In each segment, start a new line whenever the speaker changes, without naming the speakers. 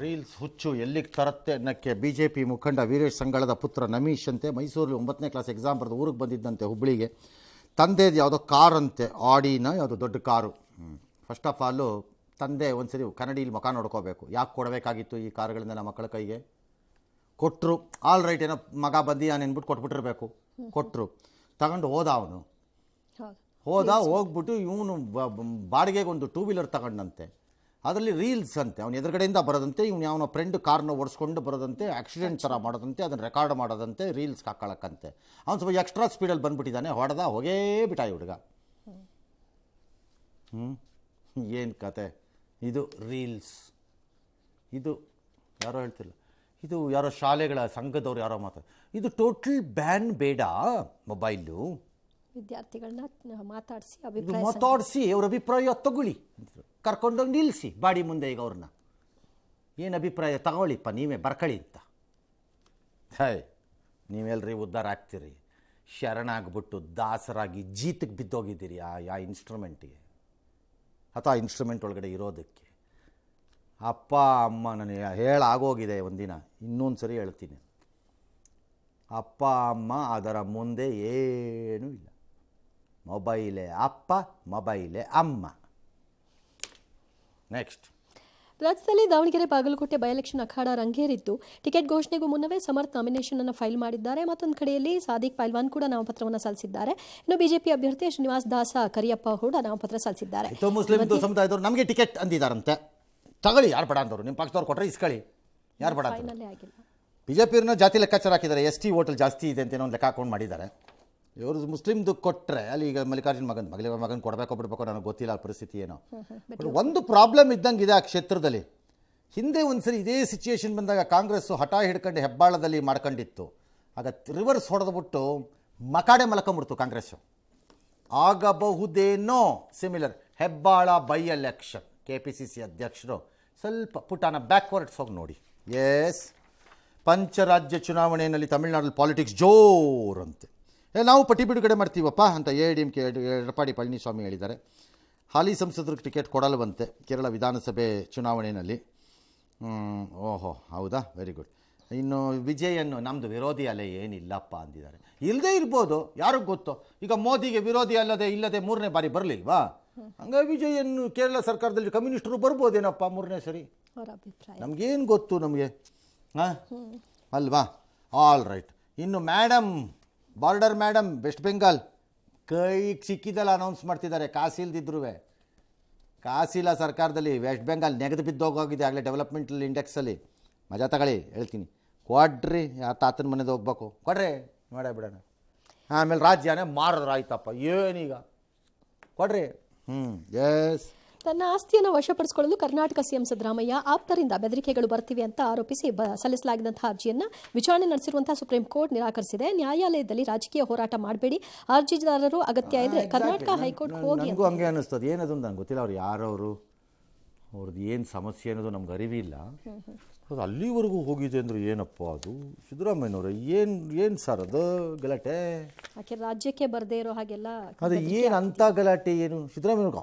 Reels ಹುಚ್ಚು ಎಲ್ಲಿಗೆ ತರುತ್ತೆ ಅನ್ನಕ್ಕೆ ಬಿಜೆಪಿ ಮುಖಂಡ ವೀರೇಶ್ ಸಂಗಳದ ಪುತ್ರ ನಮೀಶ್ ಅಂತೆ ಮೈಸೂರಲ್ಲಿ 9ನೇ ಕ್ಲಾಸ್ ಎಕ್ಸಾಮ್ ಬರೆದು ಊರಿಗೆ ಬಂದಿದ್ದಂತೆ ಹುಬ್ಬಳ್ಳಿಗೆ. ತಂದೆದು ಯಾವುದೋ ಕಾರ್ ಅಂತೆ, ಆಡಿನ ಯಾವುದೋ ದೊಡ್ಡ ಕಾರು. ಫಸ್ಟ್ ಆಫ್ ಆಲು ತಂದೆ ಒಂದು ಸರಿ ಕನ್ನಡಿಯಲ್ಲಿ ಮುಖ ನೋಡ್ಕೋಬೇಕು. ಯಾಕೆ ಕೊಡಬೇಕಾಗಿತ್ತು ಈ ಕಾರುಗಳಿಂದ ನಮ್ಮ ಮಕ್ಕಳ ಕೈಗೆ? ಕೊಟ್ಟರು, ಆಲ್ ರೈಟ್, ಏನೋ ಮಗ ಬಂದು ನೆನ್ಬಿಟ್ಟು ಕೊಟ್ಬಿಟ್ಟಿರ್ಬೇಕು. ಕೊಟ್ಟರು, ತಗೊಂಡು ಅವನು ಹೋಗ್ಬಿಟ್ಟು ಇವನು ಬಾಡಿಗೆಗೆ ಒಂದು 2 ವೀಲರ್ ತಗೊಂಡಂತೆ. ಅದರಲ್ಲಿ ರೀಲ್ಸ್ ಅಂತೆ, ಅವನ ಎದುರುಗಡೆಯಿಂದ ಬರೋದಂತೆ, ಇವನು ಯಾವನ ಫ್ರೆಂಡ್ ಕಾರ್ನ ಓಡಿಸ್ಕೊಂಡು ಬರೋದಂತೆ, ಆಕ್ಸಿಡೆಂಟ್ ಥರ ಮಾಡೋದಂತೆ, ಅದನ್ನು ರೆಕಾರ್ಡ್ ಮಾಡೋದಂತೆ, ರೀಲ್ಸ್ ಹಾಕೊಳ್ಳಕ್ಕಂತೆ. ಅವ್ನು ಸ್ವಲ್ಪ ಎಕ್ಸ್ಟ್ರಾ ಸ್ಪೀಡಲ್ಲಿ ಬಂದುಬಿಟ್ಟಿದ್ದಾನೆ, ಹೋಗೇ ಬಿಟ್ಟ ಈ ಹುಡುಗ. ಏನು ಕತೆ ಇದು? ರೀಲ್ಸ್ ಇದು ಯಾರೋ ಹೇಳ್ತಿಲ್ಲ, ಇದು ಯಾರೋ ಶಾಲೆಗಳ ಸಂಘದವ್ರು ಯಾರೋ ಇದು ಟೋಟಲ್ ಬ್ಯಾನ್ ಬೇಡ. ಮೊಬೈಲು
ವಿದ್ಯಾರ್ಥಿಗಳನ್ನ ಮಾತಾಡಿಸಿ
ಅವ್ರ ಅಭಿಪ್ರಾಯ ತಗೊಳ್ಳಿ, ಕರ್ಕೊಂಡೋಗಿ ನಿಲ್ಲಿಸಿ ಬಾಡಿ ಮುಂದೆ. ಈಗ ಅವ್ರನ್ನ ಏನು ಅಭಿಪ್ರಾಯ ತಗೊಳ್ಳಿಪ್ಪ, ನೀವೇ ಬರ್ಕಳಿ ಅಂತ. ನೀವೆಲ್ಲರಿ ಉದ್ಧಾರ ಆಗ್ತೀರಿ? ಶರಣಾಗ್ಬಿಟ್ಟು ದಾಸರಾಗಿ ಜೀತಕ್ಕೆ ಬಿದ್ದೋಗಿದ್ದೀರಿ ಆ ಇನ್ಸ್ಟ್ರೂಮೆಂಟಿಗೆ, ಅಥವಾ ಆ ಇನ್ಸ್ಟ್ರೂಮೆಂಟ್ ಒಳಗಡೆ ಇರೋದಕ್ಕೆ. ಅಪ್ಪ ಅಮ್ಮ ನನಗೆ ಹೇಳಾಗೋಗಿದೆ ಒಂದಿನ, ಇನ್ನೊಂದು ಸರಿ ಹೇಳ್ತೀನಿ. ಅಪ್ಪ ಅಮ್ಮ ಅದರ ಮುಂದೆ ಏನೂ ಇಲ್ಲ. ಮೊಬೈಲೇ ಅಪ್ಪ, ಮೊಬೈಲೇ ಅಮ್ಮ. ನೆಕ್ಸ್ಟ್.
ರಾಜ್ಯದಲ್ಲಿ ದಾವಣಗೆರೆ ಬಾಗಲಕೋಟೆ ಬೈ ಎಲೆಕ್ಷನ್ ಅಖಾಡ ರಂಗೇರಿದ್ದು, ಟಿಕೆಟ್ ಘೋಷಣೆಗೂ ಮುನ್ನವೇ ಸಮರ್ಥ್ ನಾಮಿನೇಷನ್ ಅನ್ನು ಫೈಲ್ ಮಾಡಿದ್ದಾರೆ. ಮತ್ತೊಂದು ಕಡೆಯಲ್ಲಿ ಸಾದಿಕ್ ಪೈಲ್ವಾನ್ ಕೂಡ ನಾಮಪತ್ರವನ್ನು ಸಲ್ಲಿಸಿದ್ದಾರೆ. ಇನ್ನು ಬಿಜೆಪಿ ಅಭ್ಯರ್ಥಿ ಶ್ರೀನಿವಾಸ್ ದಾಸ ಕರಿಯಪ್ಪ ಕೂಡ ನಾಮಪತ್ರ ಸಲ್ಲಿಸಿದ್ದಾರೆ.
ಮುಸ್ಲಿಂ ಸಮುದಾಯದವರು ನಮಗೆ ಟಿಕೆಟ್ ಅಂದಿದ್ದಾರಂತೆ, ತಗೊಳ್ಳಿ. ಯಾರು ಬೇಡ ಅಂದವರು? ನಿಮ್ಮ ಪಕ್ಷದವ್ರು ಕೊಟ್ಟರೆ ಇಸ್ಕೊಳ್ಳಿ, ಯಾರು ಬೇಡ? ಬಿಜೆಪಿಯವ್ರನ್ನ ಜಾತಿ ಲೆಕ್ಕಾಚಾರ ಹಾಕಿದ್ದಾರೆ, ST ವೋಟಲ್ಲಿ ಜಾಸ್ತಿ ಇದೆ ಅಂತ ಏನೋ ಒಂದು ಲೆಕ್ಕ ಹಾಕೊಂಡು ಮಾಡಿದ್ದಾರೆ. ಇವರು ಮುಸ್ಲಿಮ್ದು ಕೊಟ್ಟರೆ ಅಲ್ಲಿ ಈಗ ಮಲ್ಲಿಕಾರ್ಜುನ್ ಮಗನ ಕೊಡಬೇಕೋ ಬಿಡಬೇಕೋ ನನಗೆ ಗೊತ್ತಿಲ್ಲ ಆ ಪರಿಸ್ಥಿತಿ ಏನೋ. ಒಂದು ಪ್ರಾಬ್ಲಮ್ ಇದ್ದಂಗೆ ಇದೆ ಆ ಕ್ಷೇತ್ರದಲ್ಲಿ. ಹಿಂದೆ ಒಂದು ಸರಿ ಇದೇ ಸಿಚುಯೇಷನ್ ಬಂದಾಗ ಕಾಂಗ್ರೆಸ್ಸು ಹಠ ಹಿಡ್ಕೊಂಡು ಹೆಬ್ಬಾಳದಲ್ಲಿ ಮಾಡ್ಕೊಂಡಿತ್ತು. ಆಗ ರಿವರ್ಸ್ ಹೊಡೆದ್ಬಿಟ್ಟು ಮಕಾಡೆ ಮಲ್ಕೊಂಬಿಡ್ತು ಕಾಂಗ್ರೆಸ್ಸು. ಆಗಬಹುದೇನೋ similar Hebbal by election. KPCC ಅಧ್ಯಕ್ಷರು ಸ್ವಲ್ಪ ಪುಟಾನ ಬ್ಯಾಕ್ವರ್ಡ್ಸ್ ಹೋಗಿ ನೋಡಿ. ಎಸ್, ಪಂಚರಾಜ್ಯ ಚುನಾವಣೆಯಲ್ಲಿ ತಮಿಳುನಾಡಲ್ಲಿ ಪಾಲಿಟಿಕ್ಸ್ ಜೋರಂತೆ. ನಾವು ಪಟ್ಟಿ ಬಿಡುಗಡೆ ಮಾಡ್ತೀವಪ್ಪ ಅಂತ AIDMK ಎಡಪ್ಪಾಡಿ ಪಳನಿಸ್ವಾಮಿ ಹೇಳಿದ್ದಾರೆ. ಹಾಲಿ ಸಂಸದರಿಗೆ ಟಿಕೆಟ್ ಕೊಡಲ್ವಂತೆ ಕೇರಳ ವಿಧಾನಸಭೆ ಚುನಾವಣೆಯಲ್ಲಿ. ಓಹೋ, ಹೌದಾ, ವೆರಿ ಗುಡ್. ಇನ್ನು ವಿಜಯನ್ನು ನಮ್ಮದು ವಿರೋಧಿ ಅಲೆ ಏನಿಲ್ಲಪ್ಪ ಅಂದಿದ್ದಾರೆ. ಇಲ್ಲದೇ ಇರ್ಬೋದು, ಯಾರಿಗೂ ಗೊತ್ತು. ಈಗ ಮೋದಿಗೆ ವಿರೋಧಿ ಇಲ್ಲದೆ 3ನೇ ಬಾರಿ ಬರಲಿಲ್ವಾ? ಹಂಗಾಗಿ ವಿಜಯನ್ನು ಕೇರಳ ಸರ್ಕಾರದಲ್ಲಿ ಕಮ್ಯುನಿಸ್ಟರು ಬರ್ಬೋದೇನಪ್ಪ 3ನೇ ಸರಿ, ನಮಗೇನು ಗೊತ್ತು ನಮಗೆ, ಅಲ್ವಾ? All right. ಇನ್ನು ಬಾರ್ಡರ್ ಮೇಡಮ್ ವೆಸ್ಟ್ ಬೆಂಗಾಲ್ ಕೈಗೆ ಸಿಕ್ಕಿದ್ದಲ್ಲ ಅನೌನ್ಸ್ ಮಾಡ್ತಿದ್ದಾರೆ. ಕಾಸಿಲ್ದಿದ್ರು, ಕಾಸಿಲ್ಲ ಸರ್ಕಾರದಲ್ಲಿ. ವೆಸ್ಟ್ ಬೆಂಗಾಲ್ ನೆಗೆದು ಬಿದ್ದೋಗೋಗಿದೆ ಆಗಲೇ ಡೆವಲಪ್ಮೆಂಟಲ್ ಇಂಡೆಕ್ಸಲ್ಲಿ. ಮಜಾ ತಗೊಳ್ಳಿ, ಹೇಳ್ತೀನಿ. ಕೊಡ್ರಿ, ಆ ತಾತನ ಮನೆದು ಹೋಗ್ಬೇಕು, ಕೊಡ್ರಿ, ಮಾಡೇ ಬಿಡೋಣ. ಆಮೇಲೆ ರಾಜ್ಯನೇ ಮಾರಿದ್ರೆ ಆಯ್ತಪ್ಪ, ಏನೀಗ ಕೊಡ್ರಿ. ಎಸ್.
ತನ್ನ ಆಸ್ತಿಯನ್ನು ವಶಪಡಿಸಿಕೊಳ್ಳಲು ಕರ್ನಾಟಕ CM ಸಿದ್ದರಾಮಯ್ಯ ಆಪ್ತರಿಂದ ಬೆದರಿಕೆಗಳು ಬರ್ತಿವೆ ಅಂತ ಆರೋಪಿಸಿ ಸಲ್ಲಿಸಲಾಗಿದ್ದಂತಹ ಅರ್ಜಿಯನ್ನು ವಿಚಾರಣೆ ನಡೆಸಿರುವಂತಹ ಸುಪ್ರೀಂ ಕೋರ್ಟ್ ನಿರಾಕರಿಸಿದೆ. ನ್ಯಾಯಾಲಯದಲ್ಲಿ ರಾಜಕೀಯ ಹೋರಾಟ ಮಾಡಬೇಡಿ, ಅರ್ಜಿದಾರರು ಅಗತ್ಯ ಇದ್ರೆ ಕರ್ನಾಟಕ ಹೈಕೋರ್ಟ್ ಹೋಗಿ.
ನನಗೂ ಹಂಗೆ ಅನ್ನಿಸ್ತದೆ. ಏನದು ನಂಗೆ ಗೊತ್ತಿಲ್ಲ, ಅವ್ರು ಯಾರವರು, ಅವ್ರದ್ದು ಏನು ಸಮಸ್ಯೆ ಅನ್ನೋದು ನಮ್ಗೆ ಅರಿವಿಲ್ಲ. ಅದು ಅಲ್ಲಿವರೆಗೂ ಹೋಗಿದೆ ಅಂದ್ರೆ ಏನಪ್ಪ ಅದು? ಸಿದ್ದರಾಮಯ್ಯನವರು ಏನು ಸರ್ ಅದು ಗಲಾಟೆ?
ರಾಜ್ಯಕ್ಕೆ ಬರದೇ ಇರೋ ಹಾಗೆಲ್ಲ
ಅದು ಏನು ಅಂತ ಗಲಾಟೆ? ಏನು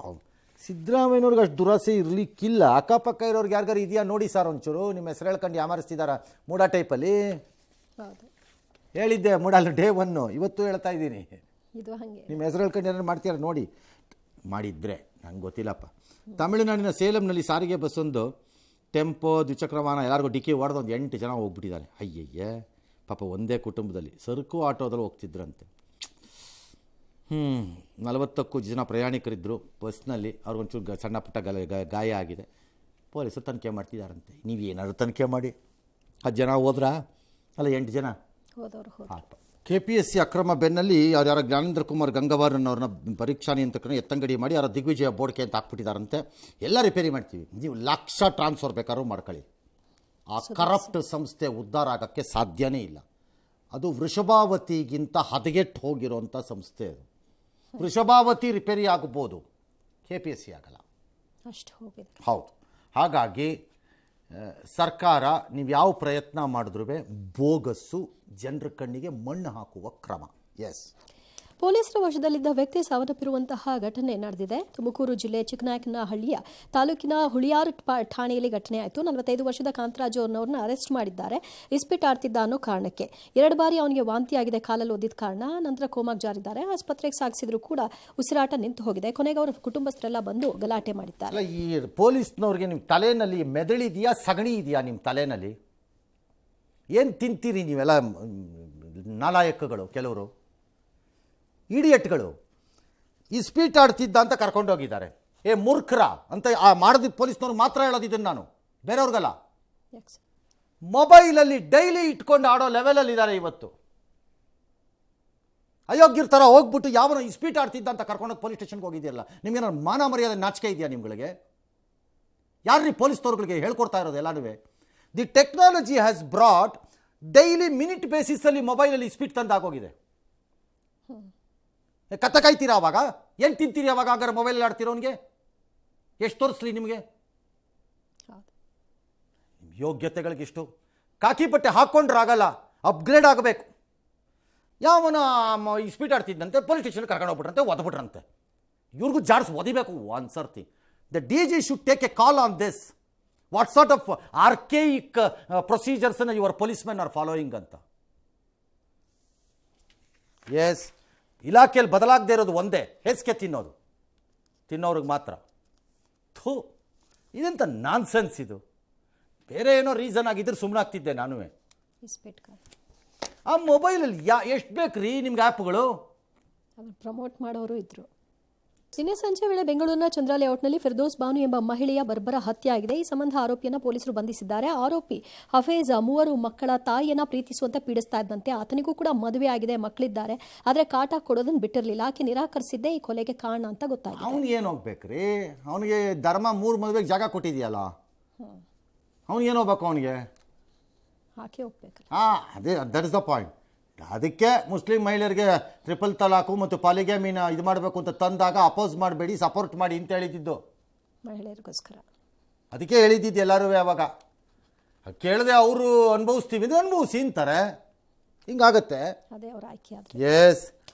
ಸಿದ್ದರಾಮಯ್ಯನವ್ರಿಗೆ ಅಷ್ಟು ದುರಾಸೆ ಇರಲಿಕ್ಕಿಲ್ಲ. ಅಕ್ಕಪಕ್ಕ ಇರೋರ್ಗೆ ಯಾರಿಗಾರು ಇದೆಯಾ ನೋಡಿ ಸರ್ ಒಂಚೂರು. ನಿಮ್ಮ ಹೆಸರು ಹೇಳ್ಕೊಂಡು ಯಾಮಾರಿಸ್ತಿದಾರ ಮೂಡ ಟೈಪಲ್ಲಿ. ಹೇಳಿದ್ದೆ ಮೂಡಲ್ಲ ಡೇ 1, ಇವತ್ತು ಹೇಳ್ತಾ ಇದ್ದೀನಿ. ನಿಮ್ಮ ಹೆಸರು ಹೇಳ್ಕೊಂಡು ಏನಾರು ಮಾಡ್ತೀರ ನೋಡಿ. ಮಾಡಿದ್ರೆ ನಂಗೆ ಗೊತ್ತಿಲ್ಲಪ್ಪ. ತಮಿಳುನಾಡಿನ ಸೇಲಂನಲ್ಲಿ ಸಾರಿಗೆ ಬಸ್ಸೊಂದು ಟೆಂಪೋ ದ್ವಿಚಕ್ರವಾಹನ ಎಲ್ಲರಿಗೂ ಡಿಕ್ಕಿ ಹೊಡೆದು ಒಂದು 8 ಜನ ಹೋಗ್ಬಿಟ್ಟಿದ್ದಾರೆ. ಅಯ್ಯಯ್ಯ ಪಾಪ, ಒಂದೇ ಕುಟುಂಬದಲ್ಲಿ ಸರಕು ಆಟೋದಲ್ಲಿ ಹೋಗ್ತಿದ್ರಂತೆ. 40ಕ್ಕೂ ಜನ ಪ್ರಯಾಣಿಕರಿದ್ದರು ಬಸ್ನಲ್ಲಿ. ಅವ್ರಿಗೊಂಚೂರು ಸಣ್ಣ ಪುಟ್ಟ ಗಾಯ ಆಗಿದೆ. ಪೊಲೀಸರು ತನಿಖೆ ಮಾಡ್ತಿದ್ದಾರಂತೆ. ನೀವು ಏನಾದ್ರು ತನಿಖೆ ಮಾಡಿ. 10 ಜನ ಹೋದ್ರಾ? ಅಲ್ಲ, 8 ಜನ. KPSC ಅಕ್ರಮ ಬೆನ್ನಲ್ಲಿ ಯಾರು ಜ್ಞಾನೇಂದ್ರ ಕುಮಾರ್ ಗಂಗವಾರನ್ ಅವ್ರನ್ನ ಪರೀಕ್ಷಾ ನಿಯಂತ್ರಕರನ್ನ ಎತ್ತಂಗಡಿ ಮಾಡಿ ಯಾರೋ ದಿಗ್ವಿಜಯ ಬೋರ್ಡ್ಕೆ ಅಂತ ಹಾಕ್ಬಿಟ್ಟಿದ್ದಾರಂತೆ. ಎಲ್ಲ ರಿಪೇರಿ ಮಾಡ್ತೀವಿ, ನೀವು ಲಕ್ಷ ಟ್ರಾನ್ಸ್ಫರ್ ಬೇಕಾದ್ರೂ ಮಾಡ್ಕೊಳ್ಳಿ. ಆ ಕರಪ್ಟ್ ಸಂಸ್ಥೆ ಉದ್ಧಾರ ಆಗೋಕ್ಕೆ ಸಾಧ್ಯನೇ ಇಲ್ಲ. ಅದು ವೃಷಭಾವತಿಗಿಂತ ಹದಗೆಟ್ಟು ಹೋಗಿರೋಂಥ ಸಂಸ್ಥೆ ಅದು. ವೃಷಭಾವತಿ ರಿಪೇರಿ ಆಗ್ಬೋದು, KPSC ಆಗಲ್ಲ,
ಅಷ್ಟು ಹೋಗಿದೆ.
ಹೌದು. ಹಾಗಾಗಿ ಸರ್ಕಾರ ನೀವು ಯಾವ ಪ್ರಯತ್ನ ಮಾಡಿದ್ರೂ ಬೋಗಸ್ಸು, ಜನರ ಕಣ್ಣಿಗೆ ಮಣ್ಣು ಹಾಕುವ ಕ್ರಮ. ಎಸ್.
ಪೊಲೀಸರ ವಶದಲ್ಲಿದ್ದ ವ್ಯಕ್ತಿ ಸಾವನ್ನಪ್ಪಿರುವಂತಹ ಘಟನೆ ನಡೆದಿದೆ. ತುಮಕೂರು ಜಿಲ್ಲೆ ಚಿಕ್ಕನಾಯಕನಹಳ್ಳಿಯ ತಾಲೂಕಿನ ಹುಳಿಯಾರು ಠಾಣೆಯಲ್ಲಿ ಘಟನೆ ಆಯಿತು. 45 ವರ್ಷದ ಕಾಂತರಾಜು ಅನ್ನೋರನ್ನ ಅರೆಸ್ಟ್ ಮಾಡಿದ್ದಾರೆ. ಇಸ್ಪಿಟ್ ಆಡ್ತಿದ್ದ ಅನ್ನೋ ಕಾರಣಕ್ಕೆ 2 ಬಾರಿ ಅವನಿಗೆ ವಾಂತಿಯಾಗಿದೆ, ಕಾಲಲ್ಲಿ ಓದಿದ ಕಾರಣ. ನಂತರ ಕೋಮಾಗೆ ಜಾರಿದ್ದಾರೆ. ಆಸ್ಪತ್ರೆಗೆ ಸಾಗಿಸಿದ್ರು ಕೂಡ ಉಸಿರಾಟ ನಿಂತು ಹೋಗಿದೆ. ಕೊನೆಗೆ ಅವರ ಕುಟುಂಬಸ್ಥರೆಲ್ಲ ಬಂದು ಗಲಾಟೆ ಮಾಡಿದ್ದಾರೆ.
ಈ ಪೊಲೀಸ್ನವ್ರಿಗೆ ನಿಮ್ಮ ತಲೆಯಲ್ಲಿ ಮೆದುಳಿದೆಯಾ, ಸಗಣಿ ಇದೆಯಾ ನಿಮ್ಮ ತಲೆಯಲ್ಲಿ? ಏನು ತಿಂತೀರಿ ನೀವೆಲ್ಲ ನಾಲಾಯಕಗಳು, ಕೆಲವರು ಇಡಿಯಟ್ಗಳು. ಇಸ್ಪೀಟ್ ಆಡ್ತಿದ್ದ ಅಂತ ಕರ್ಕೊಂಡೋಗಿದ್ದಾರೆ. ಮೂರ್ಖರ ಅಂತ ಮಾಡಿದ ಪೊಲೀಸ್ನವ್ರು ಮಾತ್ರ ಹೇಳೋದಿದ್ದನ್ನು ನಾನು, ಬೇರೆಯವ್ರಿಗಲ್ಲ. ಮೊಬೈಲಲ್ಲಿ ಡೈಲಿ ಇಟ್ಕೊಂಡು ಆಡೋ ಲೆವೆಲಲ್ಲಿದ್ದಾರೆ ಇವತ್ತು. ಅಯೋಗ್ಯರ ಥರ ಹೋಗ್ಬಿಟ್ಟು ಯಾವನೋ ಇಸ್ಪೀಟ್ ಆಡ್ತಿದ್ದ ಅಂತ ಕರ್ಕೊಂಡೋಗಿ ಪೊಲೀಸ್ ಸ್ಟೇಷನ್ಗೆ ಹೋಗಿದೆಯಲ್ಲ. ನಿಮ್ಗೇನೋ ಮಾನ ಮರ್ಯಾದೆ ನಾಚಿಕೆ ಇದೆಯಾ ನಿಮ್ಗಳಿಗೆ? ಯಾರ್ರೀ ಪೊಲೀಸ್ನವ್ರುಗಳಿಗೆ ಹೇಳ್ಕೊಡ್ತಾ ಇರೋದು ಎಲ್ಲನೂ? The technology has brought daily minute ಬೇಸಿಸಲ್ಲಿ ಮೊಬೈಲಲ್ಲಿ ಇಸ್ಪೀಟ್ ತಂದಾಗೋಗಿದೆ. ಕತ್ತ ಕಾಯ್ತೀರಾ ಅವಾಗ? ಏನು ತಿಂತೀರಿ ಅವಾಗ? ಹಾಗಾದ್ರೆ ಮೊಬೈಲಲ್ಲಿ ಆಡ್ತಿರೋನಿಗೆ ಎಷ್ಟು ತೋರಿಸ್ಲಿ ನಿಮಗೆ? ಯೋಗ್ಯತೆಗಳಿಗಿಷ್ಟು ಕಾಕಿ ಬಟ್ಟೆ ಹಾಕ್ಕೊಂಡ್ರಾಗಲ್ಲ, ಅಪ್ಗ್ರೇಡ್ ಆಗಬೇಕು. ಯಾವನ ಇಸ್ಪೀಟ್ ಆಡ್ತಿದ್ದಂತೆ ಪೊಲೀಸ್ ಸ್ಟೇಷನ್ಗೆ ಕರ್ಕೊಂಡು ಹೋಗ್ಬಿಟ್ರಂತೆ, ಒದ್ಬಿಟ್ರಂತೆ. ಇವ್ರಿಗೂ ಜಾಡ್ಸ್ ಒದಿಬೇಕು ಒಂದು ಸರ್ತಿ. The DG should take a call on this. What sort of archaic ಪ್ರೊಸೀಜರ್ಸನ್ನು ಯುವರ್ ಪೊಲೀಸ್ಮೆನ್ ಆರ್ ಫಾಲೋಯಿಂಗ್ ಅಂತ. ಎಸ್, ಇಲಾಖೆಯಲ್ಲಿ ಬದಲಾಗದೇ ಇರೋದು ಒಂದೇ, ಹೆಸ್ಗೆ ತಿನ್ನೋರಿಗೆ ಮಾತ್ರ. ಥೂ, ಇದೆಂತ ನಾನ್ಸೆನ್ಸ್ ಇದು. ಬೇರೆ ಏನೋ ರೀಸನ್ ಆಗಿದ್ರೆ ಸುಮ್ಮನೆ ಆಗ್ತಿದ್ದೆ ನಾನು. ಆ ಮೊಬೈಲಲ್ಲಿ ಎಷ್ಟು ಬೇಕು ರೀ ನಿಮ್ಗೆ ಆ್ಯಪ್ಗಳು?
ಪ್ರಮೋಟ್ ಮಾಡೋರು ಇದ್ರು. ನಿನ್ನೆ ಸಂಜೆ ವೇಳೆ ಬೆಂಗಳೂರಿನ ಚಂದ್ರ ಲೇಔಟ್ನಲ್ಲಿ ಫಿರ್ದೋಸ್ ಬಾನು ಎಂಬ ಮಹಿಳೆಯ ಬರ್ಬರ ಹತ್ಯೆ ಆಗಿದೆ. ಈ ಸಂಬಂಧ ಆರೋಪಿಯನ್ನು ಪೊಲೀಸರು ಬಂಧಿಸಿದ್ದಾರೆ. ಆರೋಪಿ ಹಫೇಜ್ 3 ಮಕ್ಕಳ ತಾಯಿಯನ್ನ ಪ್ರೀತಿಸುವಂತೆ ಪೀಡಿಸ್ತಾ ಇದ್ದಂತೆ. ಆತನಿಗೂ ಕೂಡ ಮದುವೆ ಆಗಿದೆ, ಮಕ್ಕಳಿದ್ದಾರೆ. ಆದರೆ ಕಾಟ ಕೊಡೋದನ್ನು ಬಿಟ್ಟಿರಲಿಲ್ಲ. ಆಕೆ ನಿರಾಕರಿಸಿದ್ದೇ ಈ ಕೊಲೆಗೆ ಕಾರಣ ಅಂತ ಗೊತ್ತಾಗಿದೆ.
ಅವ್ನಿಗೆ ಏನು ಹೋಗ್ಬೇಕ್ರಿ? ಅವನಿಗೆ ಧರ್ಮ 3 ಮದುವೆಗೆ ಜಾಗ ಕೊಟ್ಟಿದೆಯಲ್ಲ, ಅವ್ನಿಗೆ ಏನು ಹೋಗ್ಬೇಕು? ಅವನಿಗೆ
ಆಕೆ ಹೋಗ್ಬೇಕು.
ಅದೇ, ದಟ್ ಇಸ್ ದ ಪಾಯಿಂಟ್. ಅದಕ್ಕೆ ಮುಸ್ಲಿಂ ಮಹಿಳೆಯರಿಗೆ ಟ್ರಿಪಲ್ ತಲಾಕು ಮತ್ತು ಪಾಲಿಗ್ಯಾಮಿನ ಇದು ಮಾಡಬೇಕು ಅಂತ ತಂದಾಗ ಅಪೋಸ್ ಮಾಡಬೇಡಿ, ಸಪೋರ್ಟ್ ಮಾಡಿ ಅಂತ ಹೇಳಿದ್ದು
ಮಹಿಳೆಯರಿಗೋಸ್ಕರ.
ಅದಕ್ಕೆ ಹೇಳಿದ್ದಿದ್ದು ಎಲ್ಲರೂ. ಅವಾಗ ಕೇಳದೆ ಅವರು ಅನುಭವಿಸ್ತೀವಿ, ಇದು ಅನುಭವಿಸಿ ಅಂತಾರೆ. ಹಿಂಗಾಗತ್ತೆ.
ಅದೇ ಅವ್ರ ಆಯ್ಕೆ.
ಎಸ್.